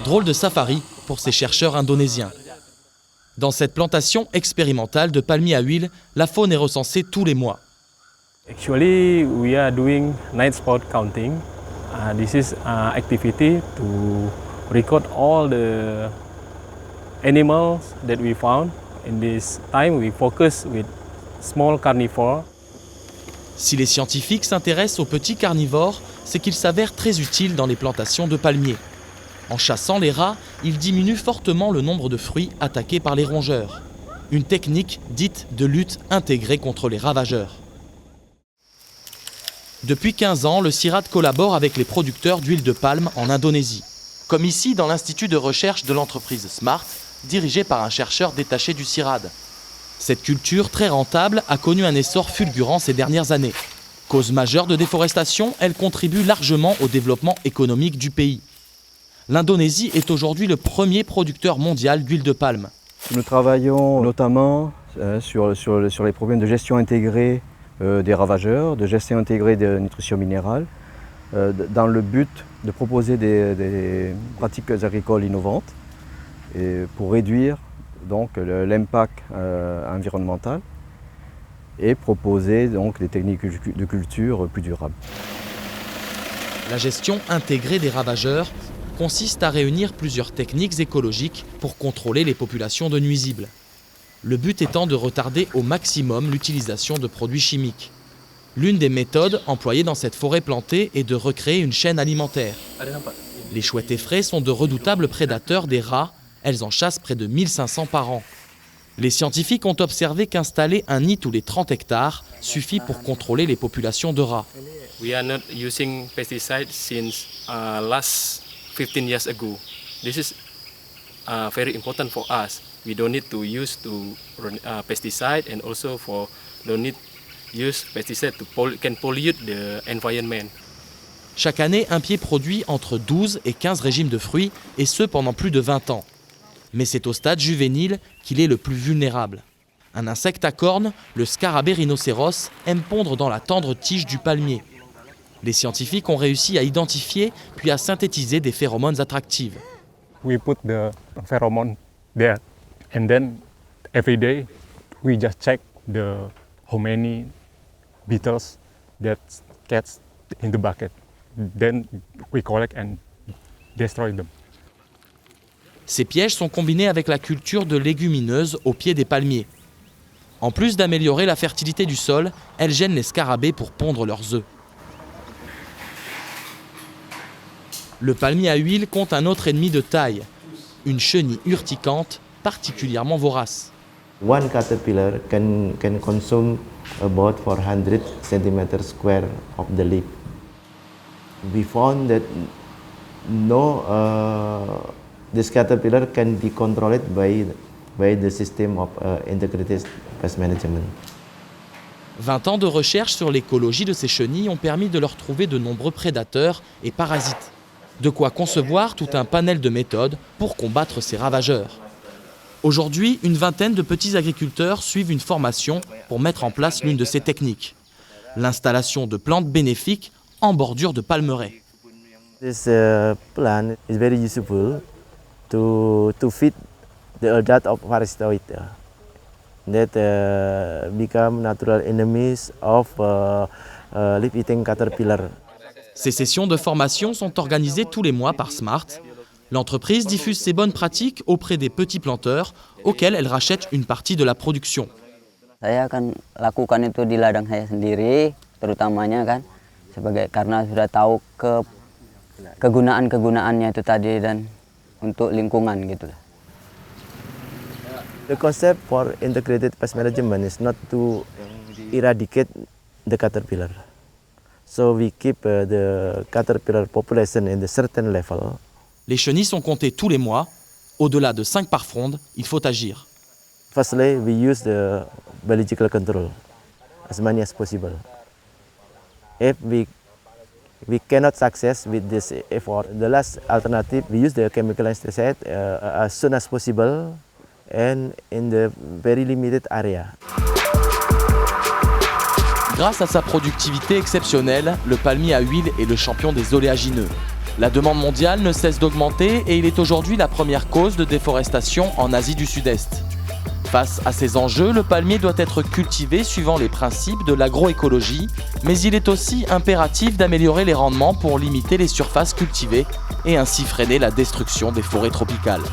Drôle de safari pour ces chercheurs indonésiens. Dans cette plantation expérimentale de palmiers à huile, la faune est recensée tous les mois. Actually, we are doing night spot counting. This is an activity to record all the animals that we found. In this time, we focus with small carnivore. Si les scientifiques s'intéressent aux petits carnivores, c'est qu'ils s'avèrent très utiles dans les plantations de palmiers. En chassant les rats, ils diminuent fortement le nombre de fruits attaqués par les rongeurs. Une technique dite de lutte intégrée contre les ravageurs. Depuis 15 ans, le CIRAD collabore avec les producteurs d'huile de palme en Indonésie. Comme ici dans l'institut de recherche de l'entreprise Smart, dirigé par un chercheur détaché du CIRAD. Cette culture très rentable a connu un essor fulgurant ces dernières années. Cause majeure de déforestation, elle contribue largement au développement économique du pays. L'Indonésie est aujourd'hui le premier producteur mondial d'huile de palme. Nous travaillons notamment sur les problèmes de gestion intégrée des ravageurs, de gestion intégrée de nutrition minérale, dans le but de proposer des pratiques agricoles innovantes et pour réduire donc l'impact environnemental et proposer donc des techniques de culture plus durables. La gestion intégrée des ravageurs consiste à réunir plusieurs techniques écologiques pour contrôler les populations de nuisibles. Le but étant de retarder au maximum l'utilisation de produits chimiques. L'une des méthodes employées dans cette forêt plantée est de recréer une chaîne alimentaire. Les chouettes effraies sont de redoutables prédateurs des rats, elles en chassent près de 1500 par an. Les scientifiques ont observé qu'installer un nid tous les 30 hectares suffit pour contrôler les populations de rats. We are not using pesticides since last 15 years ago. This is very important for us. We don't need to use pesticide and also don't need use pesticide can pollute the environment. Chaque année, un pied produit entre 12 et 15 régimes de fruits, et ce pendant plus de 20 ans. Mais c'est au stade juvénile qu'il est le plus vulnérable. Un insecte à cornes, le scarabée rhinocéros, aime pondre dans la tendre tige du palmier. Les scientifiques ont réussi à identifier puis à synthétiser des phéromones attractives. We put the pheromone there and then every day we just check how many beetles that gets in the bucket. Then we collect and destroy them. Ces pièges sont combinés avec la culture de légumineuses au pied des palmiers. En plus d'améliorer la fertilité du sol, elles gênent les scarabées pour pondre leurs œufs. Le palmier à huile compte un autre ennemi de taille, une chenille urticante particulièrement vorace. One caterpillar can consume about 400 cm² of the leaf. We found that this caterpillar can be controlled by the system of integrated pest management. 20 ans de recherche sur l'écologie de ces chenilles ont permis de leur trouver de nombreux prédateurs et parasites. De quoi concevoir tout un panel de méthodes pour combattre ces ravageurs. Aujourd'hui, une vingtaine de petits agriculteurs suivent une formation pour mettre en place l'une de ces techniques. L'installation de plantes bénéfiques en bordure de palmeraies. This plant is very useful to feed the adult of parasitoid that become natural enemies of leaf-eating caterpillar. Ces sessions de formation sont organisées tous les mois par Smart. L'entreprise diffuse ses bonnes pratiques auprès des petits planteurs auxquels elle rachète une partie de la production. Saya akan lakukan itu di ladang saya sendiri, terutamanya kan karena sudah tahu kegunaan-kegunaannya itu tadi dan untuk lingkungan gitu lah. The concept for integrated pest management is not to eradicate the caterpillar. So we keep the caterpillar population in a certain level. Les chenilles sont comptées tous les mois. Au-delà de 5 par fronde, il faut agir. Firstly, we use the biological control as many as possible. If we cannot success with this effort, the last alternative, we use the chemical insecticide as soon as possible and in the very limited area. Grâce à sa productivité exceptionnelle, le palmier à huile est le champion des oléagineux. La demande mondiale ne cesse d'augmenter et il est aujourd'hui la première cause de déforestation en Asie du Sud-Est. Face à ces enjeux, le palmier doit être cultivé suivant les principes de l'agroécologie, mais il est aussi impératif d'améliorer les rendements pour limiter les surfaces cultivées et ainsi freiner la destruction des forêts tropicales.